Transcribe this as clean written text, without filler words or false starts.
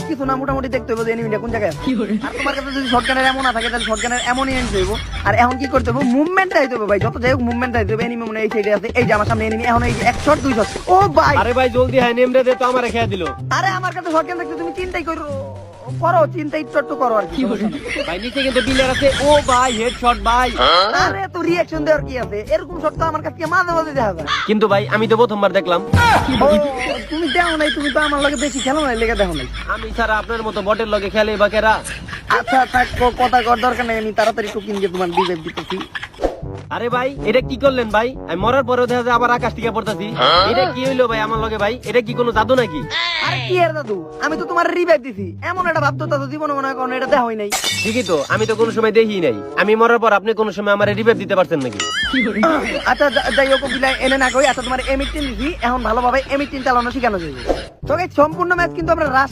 কিছু না মোটামুটি দেখতে হবে যে এনিমিটা কোন জায়গায় আছে। আর তোমার কাছে যদি শটগানের এমন না থাকে তাহলে শটগানের এমনই এন্ড হইব। আর এখন কি করতে হবে, মুভমেন্ট আইতে হবে ভাই, যত যাই হোক মুভমেন্ট আইতে হবে। এনিমি মনে হয় এই সাইডে আছে, এই যে আমার সামনে এনিমি, এখন এই যে 1 শট 2 শট। ও ভাই আরে ভাই জলদি হ্যাঁ নেমরে দে তো আমারে খেয়া দিল। আরে আমার কাছে শটগান দেখতে তুমি চিন্তাই করো, চিন্তা একটু করো আর কি। ভাই নিচে কিন্তু বিল্ডার আছে। ও ভাই হেডশট ভাই। আরে তো রিঅ্যাকশন দেওয়ার কি আছে, এরকম শট তো আমার কাছে মাঝে মাঝে দেখা যায়। কিন্তু ভাই আমি তো প্রথমবার দেখলাম। ও, তুমি দেখো নাই, তুমি তো আমার লগে বেশি খেলো নাই, লেগে দেখো নাই। আমি ছাড়া আপনার মতো বটের লগে খেলে বা কেরা। আচ্ছা থাক, কথা কর দরকার নাই, আমি তাড়াতাড়ি কুকিং দিয়ে তোমার রিভাইভ দিতেছি। আরে ভাই এটা কি করলেন ভাই? আমি মরার পরেও দেখা যায় আবার আকাশ থেকে পড়তাছি। এটা কি হইলো ভাই আমার লগে ভাই? এটা কি কোনো জাদু নাকি? আরে কি এর দাদু, আমি তো তোমার রিভাইভ দিছি, এমন একটা ভাবতো দাদু জীবনে মনে হয় কোনো এটা দেখা হয় নাই। ঠিকই তো, আমি তো কোনো সময় দেখি নাই। আমি মরার পর আপনি কোনো সময় আমার রিভাইভ দিতে পারছেন নাকি? আচ্ছা যাই হোক বিলাই এনে না কই। আচ্ছা তোমার M18 দিছি, এখন ভালোভাবে M18 চালানো শিখানো যাবে। তো গাইস সম্পূর্ণ ম্যাচ কিন্তু আমরা রাশ